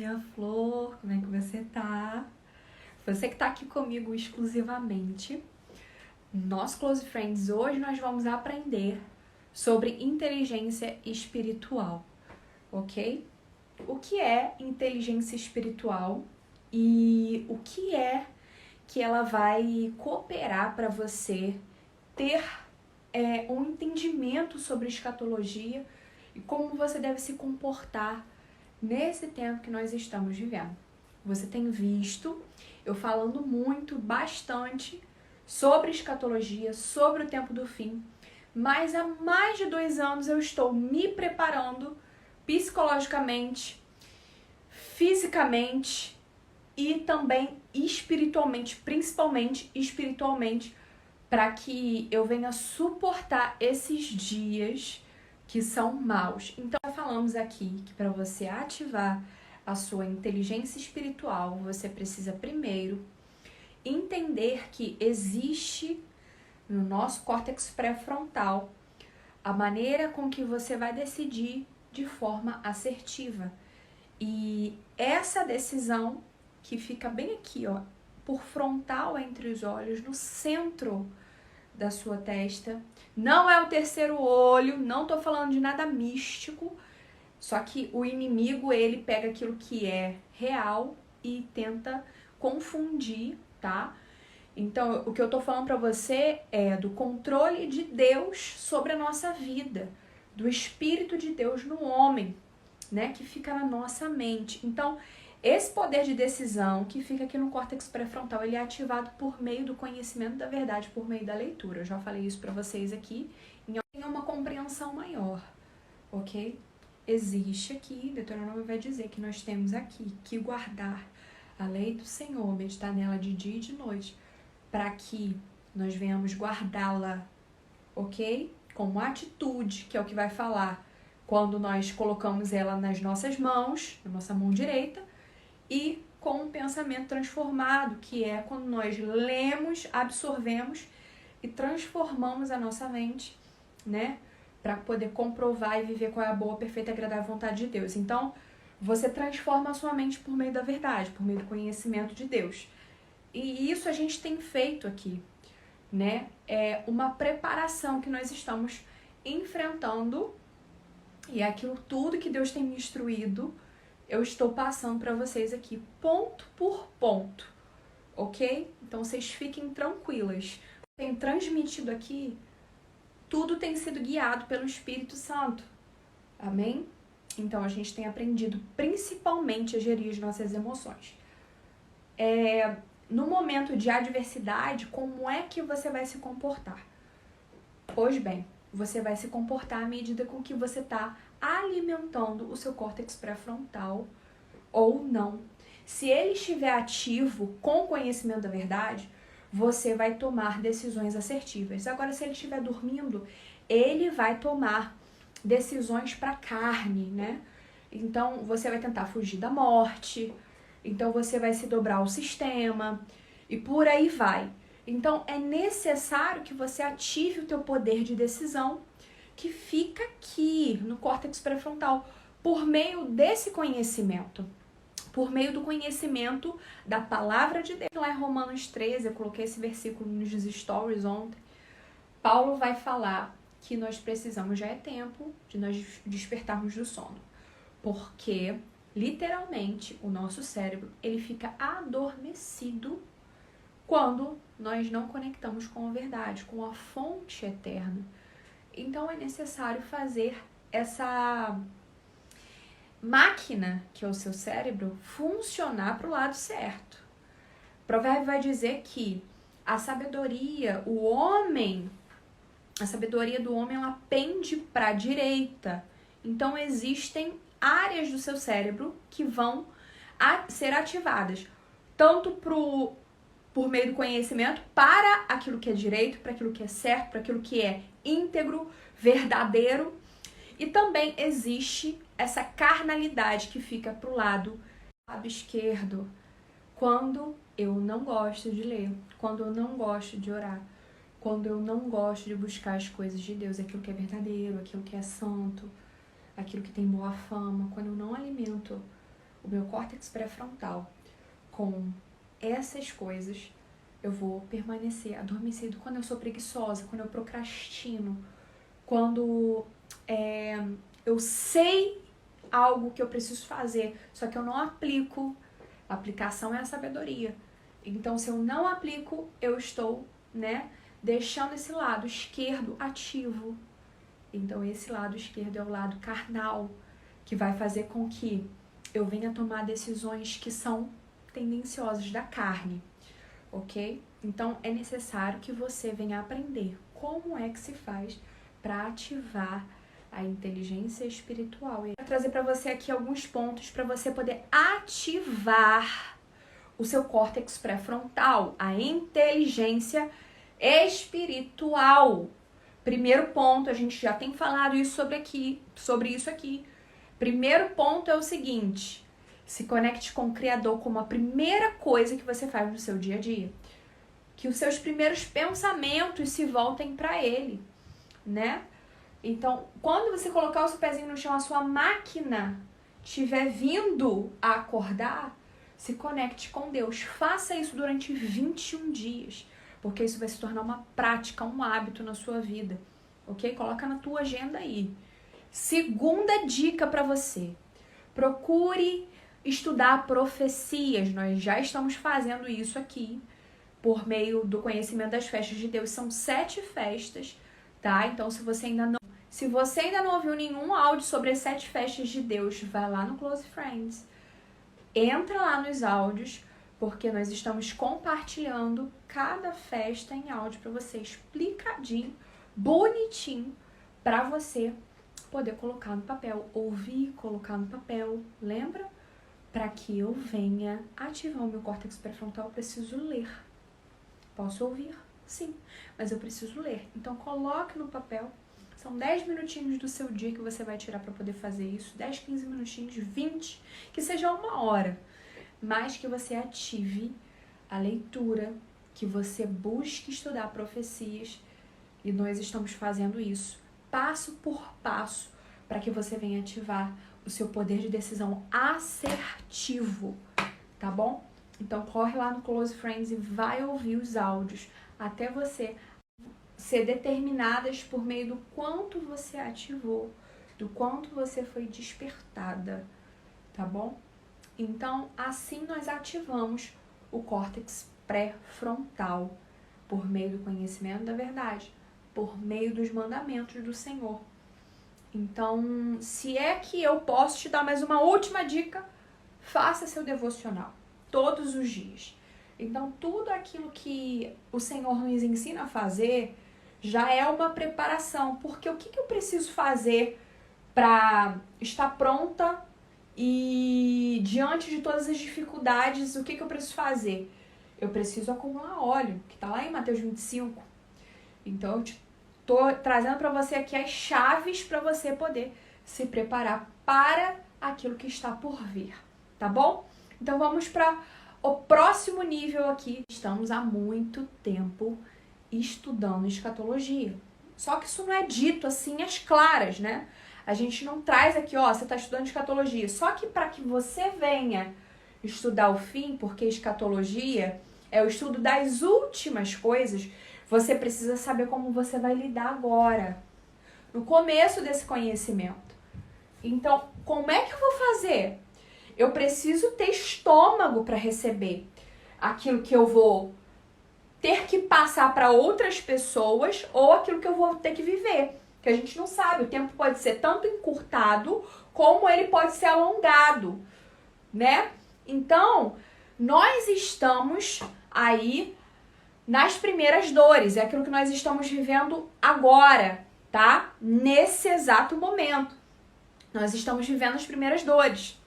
minha flor, como é que você tá? Você que tá aqui comigo exclusivamente, nós Close Friends, hoje nós vamos aprender sobre inteligência espiritual, ok? O que é inteligência espiritual e o que é que ela vai cooperar para você ter um entendimento sobre escatologia e como você deve se comportar nesse tempo que nós estamos vivendo. Você tem visto eu falando bastante sobre escatologia, sobre o tempo do fim, mas há mais de 2 anos eu estou me preparando psicologicamente, fisicamente e também espiritualmente, principalmente espiritualmente, para que eu venha suportar esses dias que são maus. Então, falamos aqui que para você ativar a sua inteligência espiritual, você precisa primeiro entender que existe no nosso córtex pré-frontal a maneira com que você vai decidir de forma assertiva. E essa decisão que fica bem aqui, ó, por frontal entre os olhos, no centro da sua testa, não é o terceiro olho, não tô falando de nada místico, só que o inimigo, ele pega aquilo que é real e tenta confundir, tá? Então, o que eu tô falando pra você é do controle de Deus sobre a nossa vida, do Espírito de Deus no homem, né, que fica na nossa mente. Então, esse poder de decisão que fica aqui no córtex pré-frontal, ele é ativado por meio do conhecimento da verdade, por meio da leitura. Eu já falei isso pra vocês aqui, em uma compreensão maior, ok? Existe aqui, Deuteronômio vai dizer que nós temos aqui que guardar a lei do Senhor, meditar nela de dia e de noite, para que nós venhamos guardá-la, ok? Como atitude, que é o que vai falar quando nós colocamos ela nas nossas mãos, na nossa mão direita, e com um pensamento transformado, que é quando nós lemos, absorvemos e transformamos a nossa mente, né? Para poder comprovar e viver qual é a boa, perfeita e agradável vontade de Deus. Então, você transforma a sua mente por meio da verdade, por meio do conhecimento de Deus. E isso a gente tem feito aqui, né? É uma preparação que nós estamos enfrentando e aquilo tudo que Deus tem me instruído, eu estou passando para vocês aqui, ponto por ponto, ok? Então, vocês fiquem tranquilas. Tenho transmitido aqui, tudo tem sido guiado pelo Espírito Santo, amém? Então, a gente tem aprendido principalmente a gerir as nossas emoções. No momento de adversidade, como é que você vai se comportar? Pois bem, você vai se comportar à medida com que você está alimentando o seu córtex pré-frontal ou não. Se ele estiver ativo com conhecimento da verdade, você vai tomar decisões assertivas. Agora, se ele estiver dormindo, ele vai tomar decisões para a carne, né? Então, você vai tentar fugir da morte, então você vai se dobrar ao sistema e por aí vai. Então, é necessário que você ative o teu poder de decisão que fica aqui no córtex pré-frontal por meio desse conhecimento. Por meio do conhecimento da palavra de Deus. Lá em Romanos 13, eu coloquei esse versículo nos stories ontem. Paulo vai falar que nós precisamos, já é tempo de nós despertarmos do sono. Porque, literalmente, o nosso cérebro, ele fica adormecido quando nós não conectamos com a verdade, com a fonte eterna. Então, é necessário fazer essa máquina, que é o seu cérebro, funcionar para o lado certo. O provérbio vai dizer que a sabedoria do homem, ela pende para a direita. Então, existem áreas do seu cérebro que vão ser ativadas, tanto por meio do conhecimento, para aquilo que é direito, para aquilo que é certo, para aquilo que é íntegro, verdadeiro. E também existe essa carnalidade que fica pro lado esquerdo, quando eu não gosto de ler, quando eu não gosto de orar, quando eu não gosto de buscar as coisas de Deus, aquilo que é verdadeiro, aquilo que é santo, aquilo que tem boa fama, quando eu não alimento o meu córtex pré-frontal com essas coisas, eu vou permanecer adormecido quando eu sou preguiçosa, quando eu procrastino, quando eu sei algo que eu preciso fazer, só que eu não aplico. A aplicação é a sabedoria. Então, se eu não aplico, eu estou, deixando esse lado esquerdo ativo. Então, esse lado esquerdo é o lado carnal, que vai fazer com que eu venha tomar decisões que são tendenciosas da carne, ok? Então, é necessário que você venha aprender como é que se faz para ativar a inteligência espiritual. Eu vou trazer para você aqui alguns pontos para você poder ativar o seu córtex pré-frontal, a inteligência espiritual. Primeiro ponto, a gente já tem falado sobre isso aqui. Primeiro ponto é o seguinte: se conecte com o Criador como a primeira coisa que você faz no seu dia a dia. Que os seus primeiros pensamentos se voltem para Ele, Então, quando você colocar o seu pezinho no chão, a sua máquina estiver vindo a acordar, se conecte com Deus. Faça isso durante 21 dias, porque isso vai se tornar uma prática, um hábito na sua vida, ok? Coloca na tua agenda aí. Segunda dica para você: procure estudar profecias. Nós já estamos fazendo isso aqui por meio do conhecimento das festas de Deus. São 7 festas, tá? Então, se você ainda não ouviu nenhum áudio sobre as 7 festas de Deus, vai lá no Close Friends. Entra lá nos áudios, porque nós estamos compartilhando cada festa em áudio para você, explicadinho, bonitinho, para você poder colocar no papel, ouvir, colocar no papel, lembra? Para que eu venha ativar o meu córtex pré-frontal, eu preciso ler. Posso ouvir? Sim, mas eu preciso ler. Então, coloque no papel. São 10 minutinhos do seu dia que você vai tirar para poder fazer isso. 10, 15 minutinhos, 20, que seja 1 hora. Mas que você ative a leitura, que você busque estudar profecias. E nós estamos fazendo isso, passo por passo, para que você venha ativar o seu poder de decisão assertivo, tá bom? Então, corre lá no Close Friends e vai ouvir os áudios até você ser determinadas por meio do quanto você ativou, do quanto você foi despertada, tá bom? Então, assim nós ativamos o córtex pré-frontal por meio do conhecimento da verdade, por meio dos mandamentos do Senhor. Então, se é que eu posso te dar mais uma última dica, faça seu devocional todos os dias. Então, tudo aquilo que o Senhor nos ensina a fazer já é uma preparação, porque o que eu preciso fazer para estar pronta e diante de todas as dificuldades, o que eu preciso fazer? Eu preciso acumular óleo, que está lá em Mateus 25. Então, eu estou trazendo para você aqui as chaves para você poder se preparar para aquilo que está por vir, tá bom? Então, vamos para o próximo nível aqui. Estamos há muito tempo estudando escatologia. Só que isso não é dito assim às claras, A gente não traz aqui, você está estudando escatologia. Só que para que você venha estudar o fim, porque escatologia é o estudo das últimas coisas, você precisa saber como você vai lidar agora, no começo desse conhecimento. Então, como é que eu vou fazer? Eu preciso ter estômago para receber aquilo que eu vou ter que passar para outras pessoas ou aquilo que eu vou ter que viver. Que a gente não sabe, o tempo pode ser tanto encurtado como ele pode ser alongado, Então, nós estamos aí nas primeiras dores, é aquilo que nós estamos vivendo agora, tá? Nesse exato momento. Nós estamos vivendo as primeiras dores.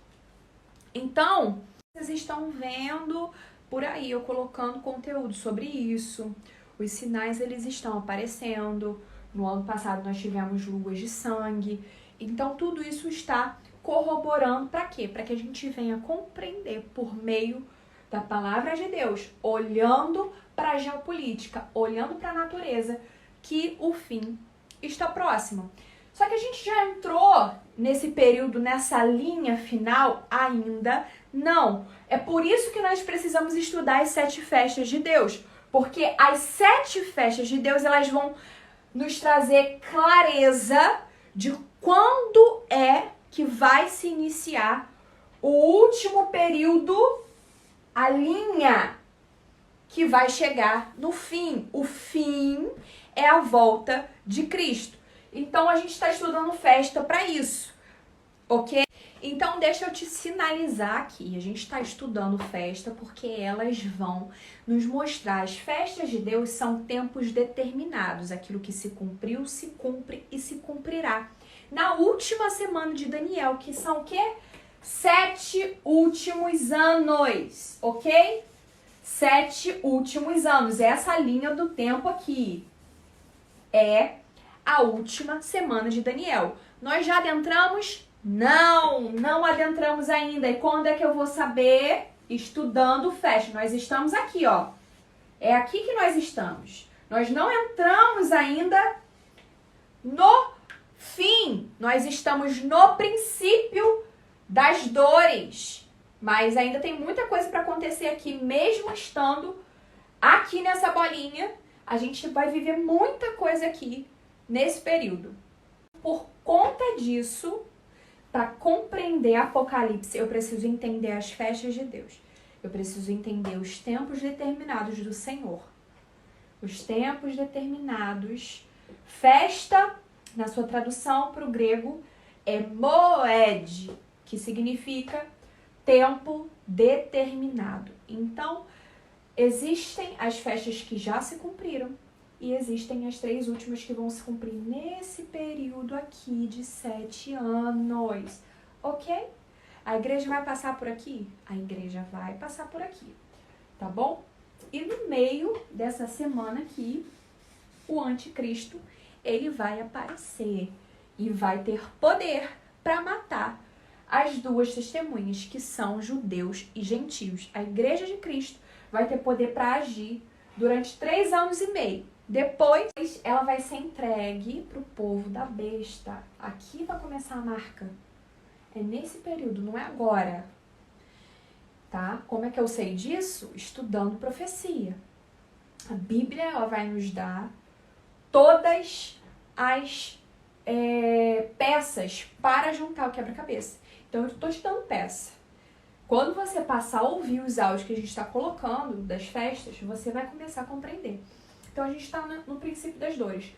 Então, vocês estão vendo por aí eu colocando conteúdo sobre isso. Os sinais, eles estão aparecendo. No ano passado nós tivemos luas de sangue. Então, tudo isso está corroborando para quê? Para que a gente venha compreender por meio da palavra de Deus, olhando para a geopolítica, olhando para a natureza, que o fim está próximo. Só que a gente já entrou nesse período, nessa linha final? Ainda não. É por isso que nós precisamos estudar as 7 festas de Deus. Porque as 7 festas de Deus, elas vão nos trazer clareza de quando é que vai se iniciar o último período, a linha que vai chegar no fim. O fim é a volta de Cristo. Então, a gente está estudando festa para isso, ok? Então, deixa eu te sinalizar aqui. A gente está estudando festa porque elas vão nos mostrar. As festas de Deus são tempos determinados. Aquilo que se cumpriu, se cumpre e se cumprirá. Na última semana de Daniel, que são o quê? 7 últimos anos, ok? 7 últimos anos. Essa linha do tempo aqui é a última semana de Daniel. Nós já adentramos? Não adentramos ainda. E quando é que eu vou saber? Estudando festa. Nós estamos aqui, ó. É aqui que nós estamos. Nós não entramos ainda no fim. Nós estamos no princípio das dores. Mas ainda tem muita coisa para acontecer aqui, mesmo estando aqui nessa bolinha. A gente vai viver muita coisa aqui nesse período. Por conta disso, para compreender Apocalipse, eu preciso entender as festas de Deus. Eu preciso entender os tempos determinados do Senhor. Os tempos determinados. Festa, na sua tradução para o grego, é moed, que significa tempo determinado. Então, existem as festas que já se cumpriram e existem as 3 últimas que vão se cumprir nesse período aqui de 7 anos, ok? A igreja vai passar por aqui? A igreja vai passar por aqui, tá bom? E no meio dessa semana aqui, o anticristo, ele vai aparecer e vai ter poder para matar as 2 testemunhas, que são judeus e gentios. A igreja de Cristo vai ter poder para agir durante 3 anos e meio. Depois, ela vai ser entregue para o povo da besta. Aqui vai começar a marca. É nesse período, não é agora. Tá? Como é que eu sei disso? Estudando profecia. A Bíblia, ela vai nos dar todas as peças para juntar o quebra-cabeça. Então, eu estou te dando peça. Quando você passar a ouvir os áudios que a gente está colocando das festas, você vai começar a compreender. Então, a gente está no princípio das dores.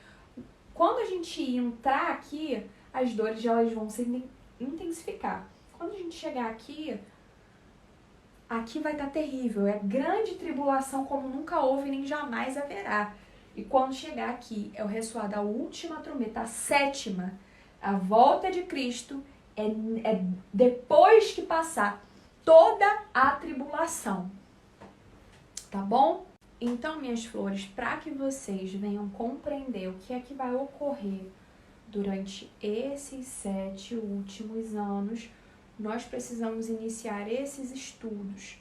Quando a gente entrar aqui, as dores elas vão se intensificar. Quando a gente chegar aqui, aqui vai estar terrível. É grande tribulação como nunca houve nem jamais haverá. E quando chegar aqui, é o ressoar da última trombeta, a 7ª, a volta de Cristo, é depois que passar toda a tribulação. Tá bom? Então, minhas flores, para que vocês venham compreender o que é que vai ocorrer durante esses 7 últimos anos, nós precisamos iniciar esses estudos.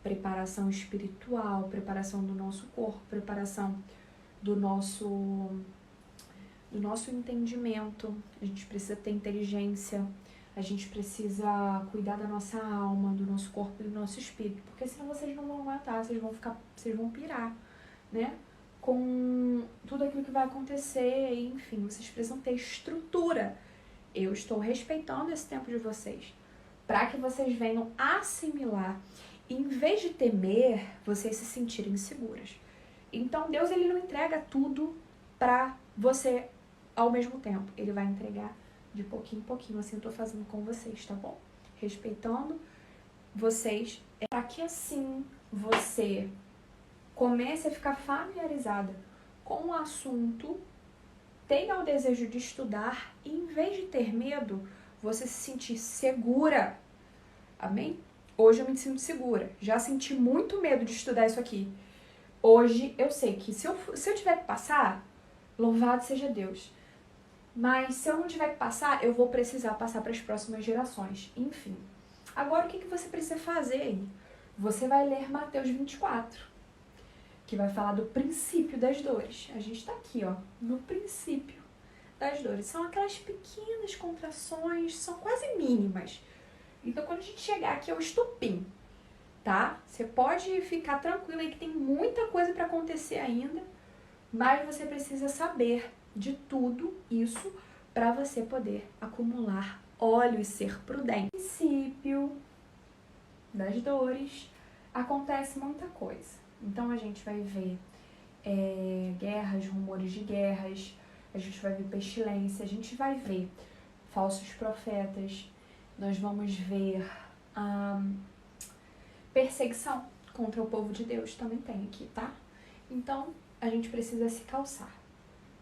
Preparação espiritual, preparação do nosso corpo, preparação do nosso entendimento. A gente precisa ter inteligência, a gente precisa cuidar da nossa alma, do nosso corpo e do nosso espírito, porque senão vocês não vão matar, vocês vão pirar, né? Com tudo aquilo que vai acontecer, enfim, vocês precisam ter estrutura. Eu estou respeitando esse tempo de vocês, para que vocês venham assimilar. Em vez de temer, vocês se sentirem seguras. Então, Deus, ele não entrega tudo para você ao mesmo tempo. Ele vai entregar de pouquinho em pouquinho, assim eu tô fazendo com vocês, tá bom? Respeitando vocês, para que assim você comece a ficar familiarizada com o assunto, tenha o desejo de estudar e, em vez de ter medo, você se sentir segura. Amém? Hoje eu me sinto segura. Já senti muito medo de estudar isso aqui. Hoje eu sei que se eu tiver que passar, louvado seja Deus. Mas se eu não tiver que passar, eu vou precisar passar para as próximas gerações. Enfim. Agora, o que você precisa fazer aí? Você vai ler Mateus 24, que vai falar do princípio das dores. A gente está aqui, ó, no princípio das dores. São aquelas pequenas contrações, são quase mínimas. Então, quando a gente chegar aqui ao estopim, tá? Você pode ficar tranquilo aí que tem muita coisa para acontecer ainda, mas você precisa saber de tudo isso para você poder acumular óleo e ser prudente. No princípio das dores, acontece muita coisa. Então, a gente vai ver guerras, rumores de guerras, a gente vai ver pestilência, a gente vai ver falsos profetas, nós vamos ver perseguição contra o povo de Deus, também tem aqui, tá? Então, a gente precisa se calçar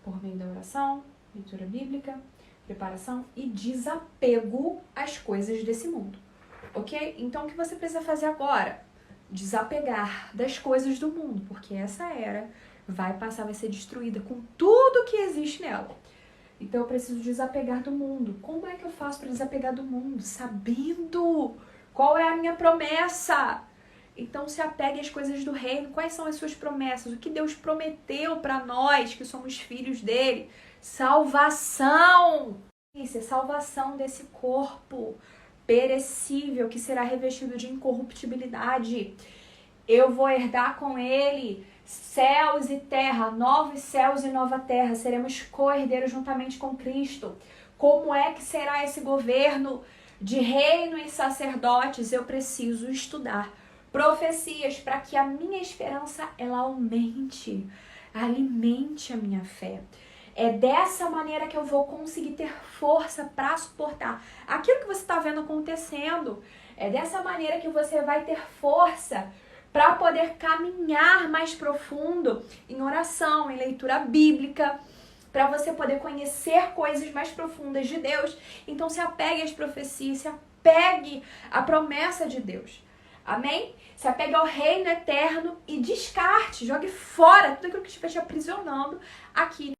por meio da oração, leitura bíblica, preparação e desapego às coisas desse mundo, ok? Então, o que você precisa fazer agora? Desapegar das coisas do mundo, porque essa era vai ser destruída com tudo que existe nela. Então, eu preciso desapegar do mundo. Como é que eu faço para desapegar do mundo? Sabendo qual é a minha promessa. Então, se apegue às coisas do reino. Quais são as suas promessas? O que Deus prometeu para nós, que somos filhos dele? Salvação! Isso é salvação desse corpo perecível, que será revestido de incorruptibilidade. Eu vou herdar com ele céus e terra, novos céus e nova terra. Seremos co-herdeiros juntamente com Cristo. Como é que será esse governo de reino e sacerdotes? Eu preciso estudar profecias para que a minha esperança ela aumente, alimente a minha fé. É dessa maneira que eu vou conseguir ter força para suportar aquilo que você está vendo acontecendo. É dessa maneira que você vai ter força para poder caminhar mais profundo em oração, em leitura bíblica, para você poder conhecer coisas mais profundas de Deus. Então se apegue às profecias, se apegue à promessa de Deus. Amém? Se apegue ao reino eterno e descarte, jogue fora tudo aquilo que estiver te aprisionando aqui